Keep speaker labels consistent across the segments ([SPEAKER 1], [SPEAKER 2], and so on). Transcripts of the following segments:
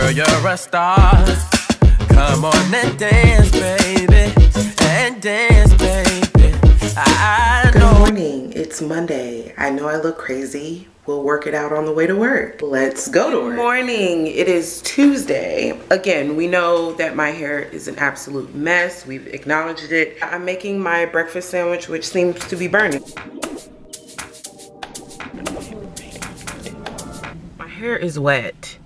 [SPEAKER 1] Girl, you're a star. Come on and dance, baby. And dance, baby. I know.
[SPEAKER 2] Good morning. It's Monday. I know I look crazy. We'll work it out on the way to work. Let's go to work. Good morning. It is Tuesday. Again, we know that my hair is an absolute mess. We've acknowledged it. I'm making my breakfast sandwich, which seems to be burning. My hair is wet,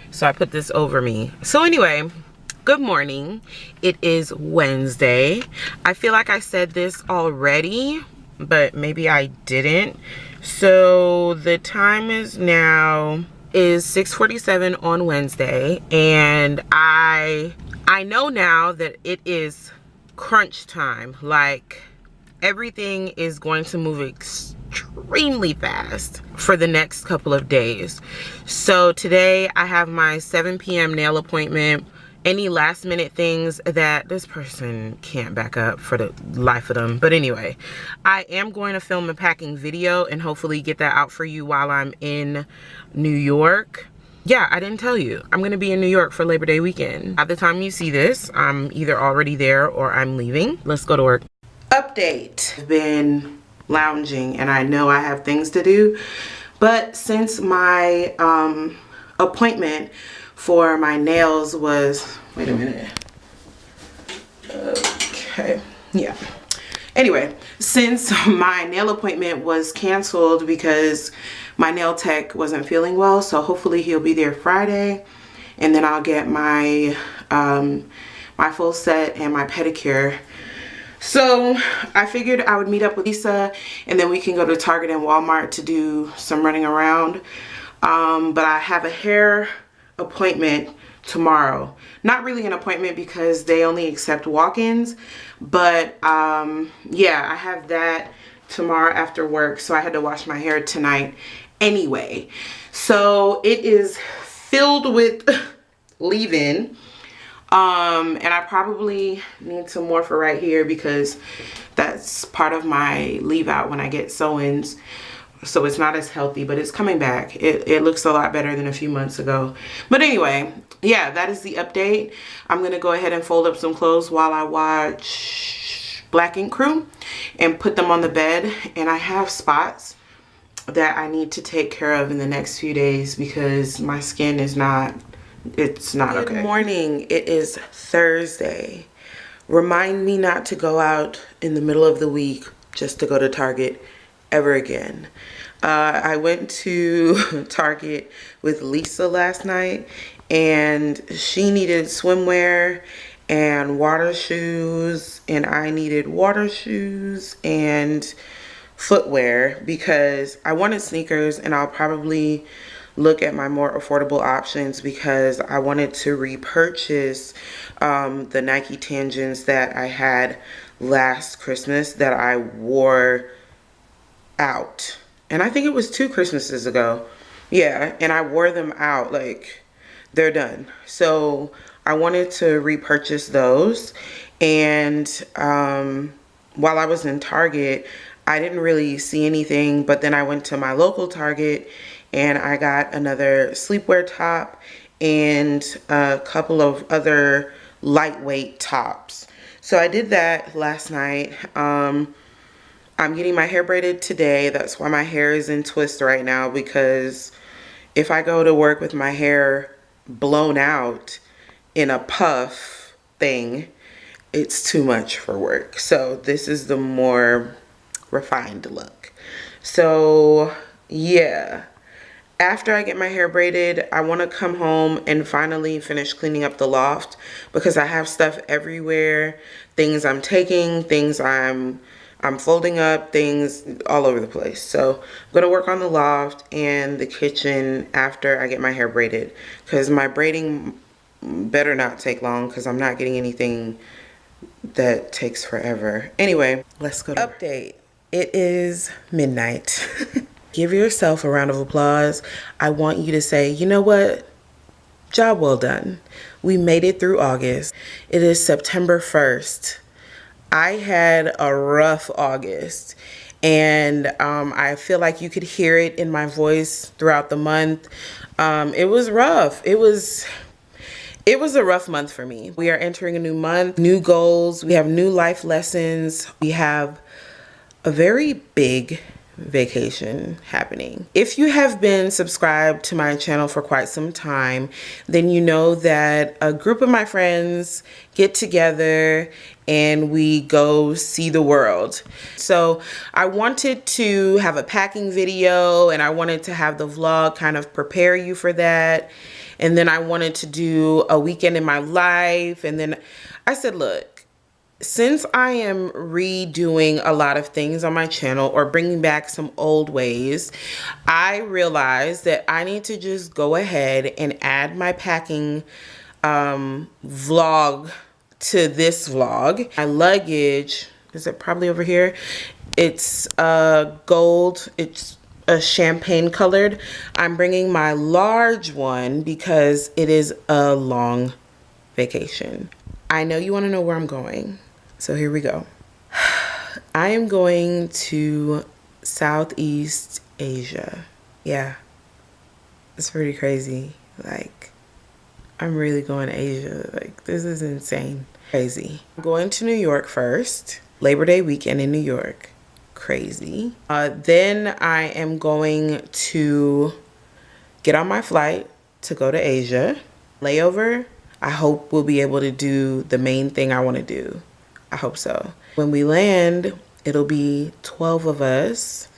[SPEAKER 2] so I put this over me. So anyway, good morning. It is Wednesday. I feel like I said this already, but maybe I didn't. So the time is now 6:47 on Wednesday, and I know now that it is crunch time. Like, everything is going to move extremely fast for the next couple of days. So today I have my 7 p.m. nail appointment. Any last minute things that this person can't back up for the life of them. But anyway, I am going to film a packing video and hopefully get that out for you while I'm in New York. Yeah, I didn't tell you. I'm gonna be in New York for Labor Day weekend. By the time you see this, I'm either already there or I'm leaving. Let's go to work. Update. I've been lounging and I know I have things to do, but since my appointment for my nails was, wait a minute, okay, yeah, anyway, since my nail appointment was canceled because my nail tech wasn't feeling well, so hopefully he'll be there Friday, and then I'll get my my full set and my pedicure. So I figured I would meet up with Lisa and then we can go to Target and Walmart to do some running around. But I have a hair appointment tomorrow. Not really an appointment because they only accept walk-ins, but yeah, I have that tomorrow after work, so I had to wash my hair tonight anyway. So it is filled with leave-in. And I probably need some more for right here because that's part of my leave out when I get sew-ins. So it's not as healthy, but it's coming back. It looks a lot better than a few months ago. But anyway, yeah, that is the update. I'm going to go ahead and fold up some clothes while I watch Black Ink Crew and put them on the bed. And I have spots that I need to take care of in the next few days because my skin is not... it's not okay. Good morning. It is Thursday. Remind me not to go out in the middle of the week just to go to Target ever again. I went to Target with Lisa last night and she needed swimwear and water shoes, and I needed water shoes and footwear because I wanted sneakers, and I'll probably look at my more affordable options because I wanted to repurchase the Nike Tangents that I had last Christmas that I wore out. And I think it was 2 Christmases ago. Yeah, and I wore them out. Like, they're done. So I wanted to repurchase those. And while I was in Target, I didn't really see anything, but then I went to my local Target and I got another sleepwear top and a couple of other lightweight tops. So I did that last night. I'm getting my hair braided today. That's why my hair is in twist right now, because if I go to work with my hair blown out in a puff thing, it's too much for work. So this is the more refined look. So yeah, after I get my hair braided, I want to come home and finally finish cleaning up the loft because I have stuff everywhere. Things I'm taking, things I'm folding up, things all over the place. So I'm going to work on the loft and the kitchen after I get my hair braided, because my braiding better not take long because I'm not getting anything that takes forever. Anyway, let's go to update. It is midnight. Give yourself a round of applause. I want you to say, you know what? Job well done. We made it through August. It is September 1st. I had a rough August, and I feel like you could hear it in my voice throughout the month. It was rough. It was It was a rough month for me. We are entering a new month, new goals. We have new life lessons. We have a very big vacation happening. If you have been subscribed to my channel for quite some time, then you know that a group of my friends get together and we go see the world. So I wanted to have a packing video, and I wanted to have the vlog kind of prepare you for that. And then I wanted to do a weekend in my life. And then I said, look, since I am redoing a lot of things on my channel or bringing back some old ways, I realized that I need to just go ahead and add my packing vlog to this vlog. My luggage, is it probably over here? It's gold. It's a champagne colored. I'm bringing my large one because it is a long vacation. I know you want to know where I'm going. So here we go. I am going to Southeast Asia. Yeah, it's pretty crazy. Like, I'm really going to Asia. Like, this is insane. Crazy. I'm going to New York first. Labor Day weekend in New York. Crazy. Then I am going to get on my flight to go to Asia. Layover, I hope we'll be able to do the main thing I want to do. I hope so. When we land, it'll be 12 of us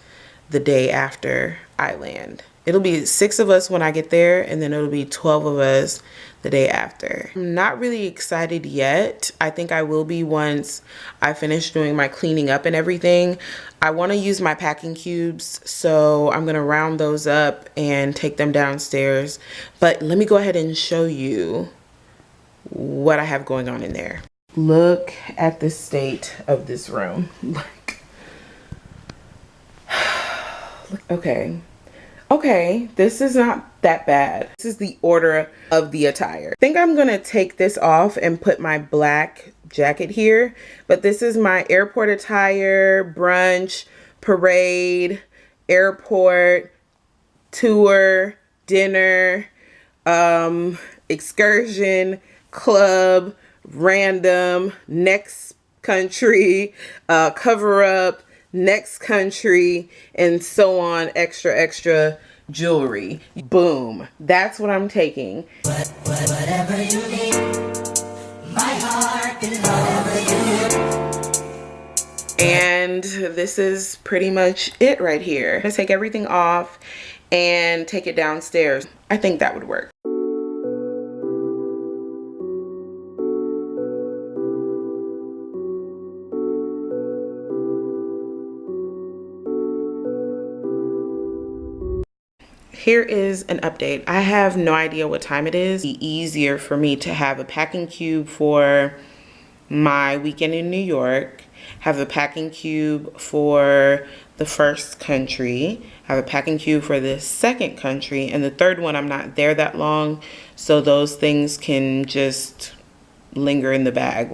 [SPEAKER 2] the day after I land. It'll be 6 of us when I get there, and then it'll be 12 of us the day after. I'm not really excited yet. I think I will be once I finish doing my cleaning up and everything. I want to use my packing cubes, so I'm gonna round those up and take them downstairs. But let me go ahead and show you what I have going on in there. Look at the state of this room. Like, okay, this is not that bad. This is the order of the attire. I think I'm gonna take this off and put my black jacket here, but this is my airport attire: brunch, parade, airport, tour, dinner, excursion, club, random, next country, cover up, next country, and so on. Extra jewelry. Boom. That's what I'm taking. Whatever you need, my heart is whatever you need. And this is pretty much it right here. I'm gonna take everything off and take it downstairs. I think that would work. Here is an update. I have no idea what time it is. It'd be easier for me to have a packing cube for my weekend in New York, have a packing cube for the first country, have a packing cube for the second country, and the third one I'm not there that long, so those things can just linger in the bag.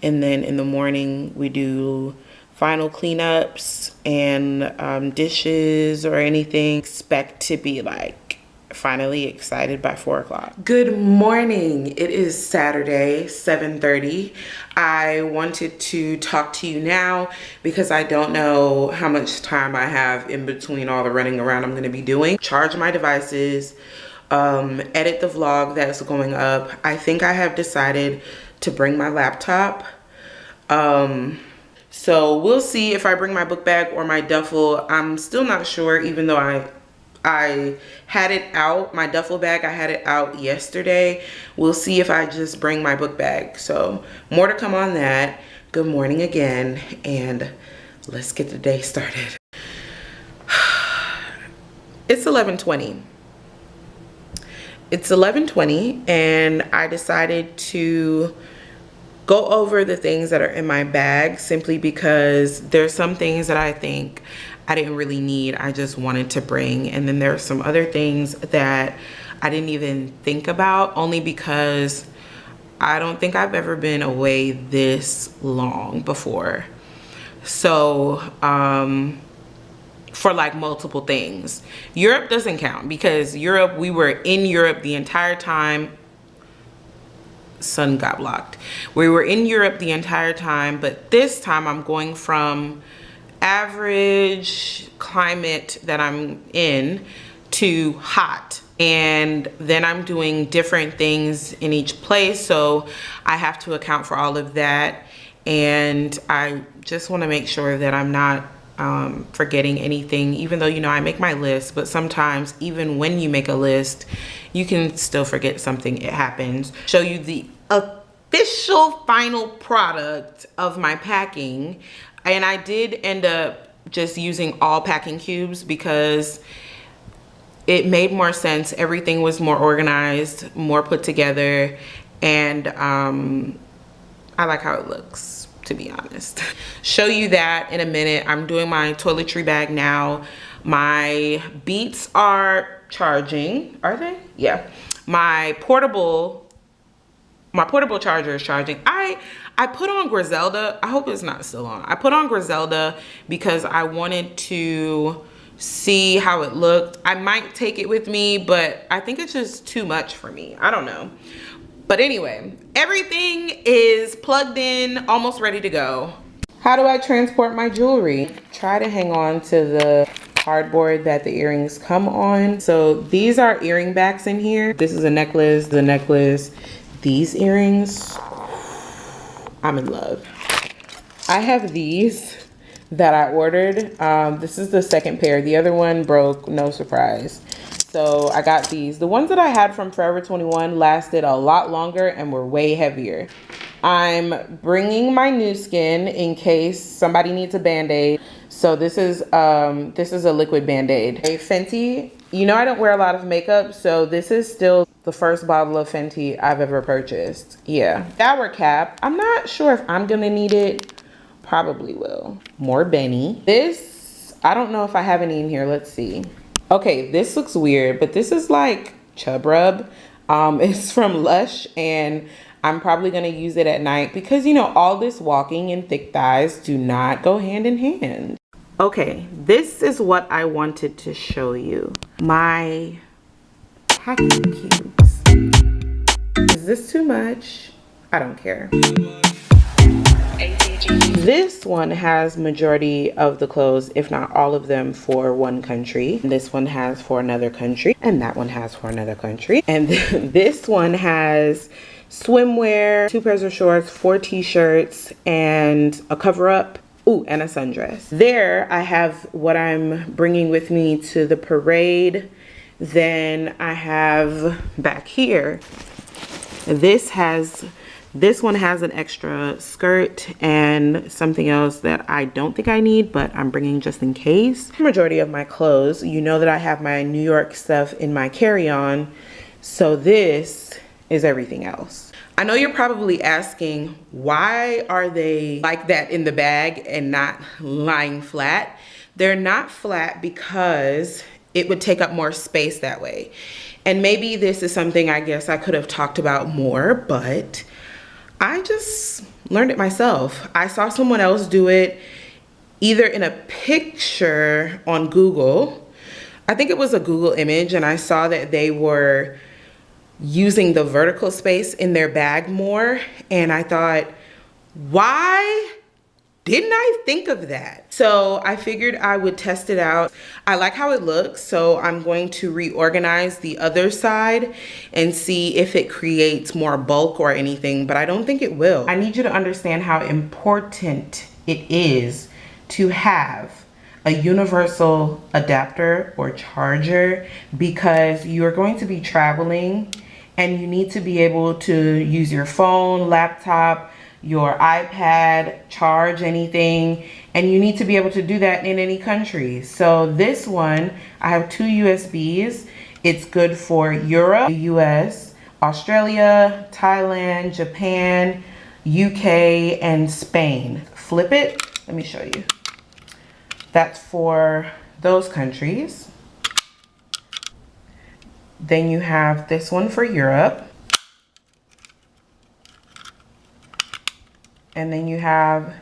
[SPEAKER 2] And then in the morning we do final cleanups and dishes or anything. Expect to be like finally excited by 4 o'clock. Good morning. It is Saturday, 7:30. I wanted to talk to you now because I don't know how much time I have in between all the running around I'm going to be doing. Charge my devices, edit the vlog that's going up. I think I have decided to bring my laptop. So we'll see if I bring my book bag or my duffel. I'm still not sure, even though I had it out, my duffel bag, I had it out yesterday. We'll see if I just bring my book bag. So more to come on that. Good morning again, and let's get the day started. It's 11:20. It's 11:20, and I decided to go over the things that are in my bag simply because there's some things that I think I didn't really need. I just wanted to bring. And then there are some other things that I didn't even think about, only because I don't think I've ever been away this long before. So, for like multiple things. Europe doesn't count because we were in Europe the entire time sun got blocked. We were in Europe the entire time, but this time I'm going from average climate that I'm in to hot, and then I'm doing different things in each place, so I have to account for all of that. And I just want to make sure that I'm not forgetting anything, even though, you know, I make my list, but sometimes even when you make a list, you can still forget something. It happens. Show you the official final product of my packing. And I did end up just using all packing cubes because it made more sense. Everything was more organized, more put together, and I like how it looks, to be honest. Show you that in a minute. I'm doing my toiletry bag now. My Beats are charging. Are they? Yeah. My portable charger is charging. I put on Griselda. I hope it's not still on. I put on Griselda because I wanted to see how it looked. I might take it with me, but I think it's just too much for me. I don't know. But anyway, everything is plugged in, almost ready to go. How do I transport my jewelry? Try to hang on to the cardboard that the earrings come on. So these are earring backs in here. This is a necklace, the necklace, these earrings. I'm in love. I have these that I ordered. This is the second pair. The other one broke, no surprise. So I got these. The ones that I had from Forever 21 lasted a lot longer and were way heavier. I'm bringing my new skin in case somebody needs a Band-Aid. So this is a liquid Band-Aid. Fenty, you know I don't wear a lot of makeup, so this is still the first bottle of Fenty I've ever purchased. Yeah. Shower cap. I'm not sure if I'm gonna need it. Probably will. More Benny. This, I don't know if I have any in here. Let's see. Okay, this looks weird, but this is like Chub Rub. It's from Lush, and I'm probably gonna use it at night because, you know, all this walking and thick thighs do not go hand in hand. Okay, this is what I wanted to show you. My packing cubes. Is this too much? I don't care. This one has majority of the clothes, if not all of them, for one country. This one has for another country, and that one has for another country. And this one has swimwear, 2 pairs of shorts, 4 t-shirts, and a cover-up. Ooh, and a sundress. There I have what I'm bringing with me to the parade. Then I have back here, this one has an extra skirt and something else that I don't think I need, but I'm bringing just in case. The majority of my clothes, you know that I have my New York stuff in my carry-on, so this is everything else. I know you're probably asking, why are they like that in the bag and not lying flat? They're not flat because it would take up more space that way. And maybe this is something I guess I could have talked about more, but I just learned it myself. I saw someone else do it either in a picture on Google. I think it was a Google image, and I saw that they were using the vertical space in their bag more. And I thought, why didn't I think of that? So I figured I would test it out. I like how it looks, so I'm going to reorganize the other side and see if it creates more bulk or anything, but I don't think it will. I need you to understand how important it is to have a universal adapter or charger, because you're going to be traveling and you need to be able to use your phone, laptop, your iPad, charge anything, and you need to be able to do that in any country. So this one, I have 2 USBs. It's good for Europe, the US, Australia, Thailand, Japan, UK, and Spain. Flip it, let me show you. That's for those countries. Then you have this one for Europe. And then you have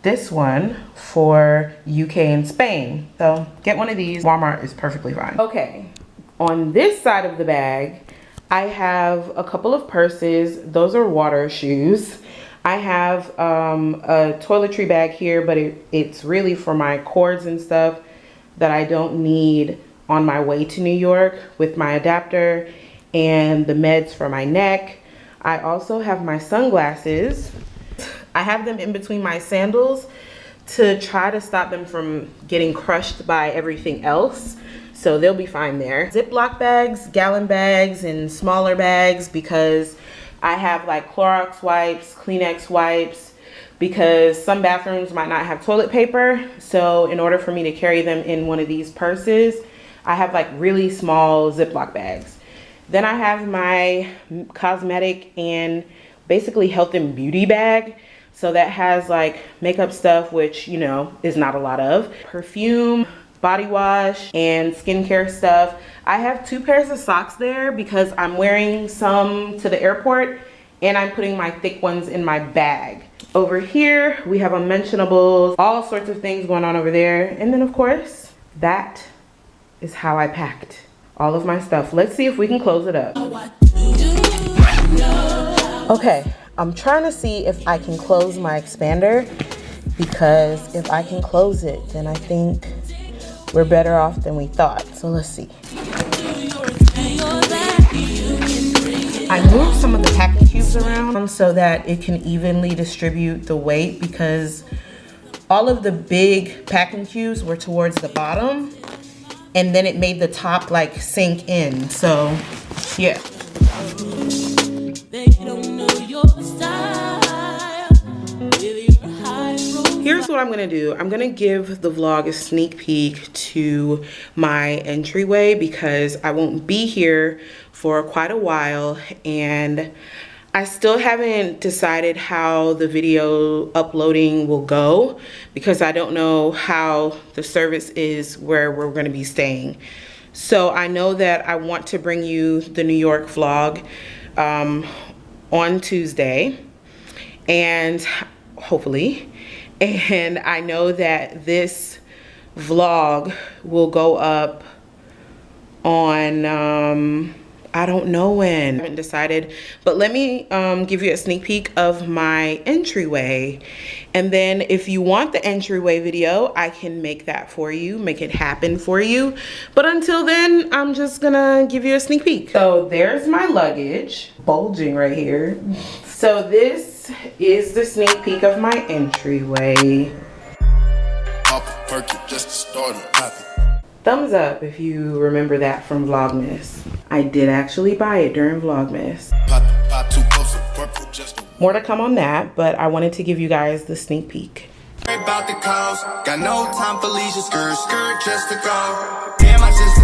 [SPEAKER 2] this one for UK and Spain. So get one of these. Walmart is perfectly fine. Okay, on this side of the bag, I have a couple of purses. Those are water shoes. I have a toiletry bag here, but it's really for my cords and stuff that I don't need on my way to New York, with my adapter and the meds for my neck. I also have my sunglasses. I have them in between my sandals to try to stop them from getting crushed by everything else. So they'll be fine there. Ziploc bags, gallon bags, and smaller bags, because I have like Clorox wipes, Kleenex wipes, because some bathrooms might not have toilet paper. So in order for me to carry them in one of these purses, I have like really small Ziploc bags. Then I have my cosmetic and basically health and beauty bag. So that has like makeup stuff, which, you know, is not a lot of. Perfume, body wash, and skincare stuff. I have 2 pairs of socks there because I'm wearing some to the airport and I'm putting my thick ones in my bag. Over here, we have unmentionables, all sorts of things going on over there. And then of course, that is how I packed all of my stuff. Let's see if we can close it up. Okay, I'm trying to see if I can close my expander, because if I can close it, then I think we're better off than we thought. So let's see. I moved some of the packing cubes around so that it can evenly distribute the weight, because all of the big packing cubes were towards the bottom, and then it made the top like sink in. So yeah. Here's what I'm gonna do. I'm gonna give the vlog a sneak peek to my entryway, because I won't be here for quite a while and I still haven't decided how the video uploading will go, because I don't know how the service is where we're gonna be staying. So I know that I want to bring you the New York vlog on Tuesday, and hopefully, and I know that this vlog will go up on I don't know when. I haven't decided, but let me give you a sneak peek of my entryway, and then if you want the entryway video, I can make that for you, make it happen for you. But until then, I'm just gonna give you a sneak peek. So there's my luggage bulging right here. So this is the sneak peek of my entryway. Thumbs up if you remember that from Vlogmas. I did actually buy it during Vlogmas. More to come on that, but I wanted to give you guys the sneak peek.
[SPEAKER 3] About the cause, got no time for leisure, skirt just to go. Damn, I just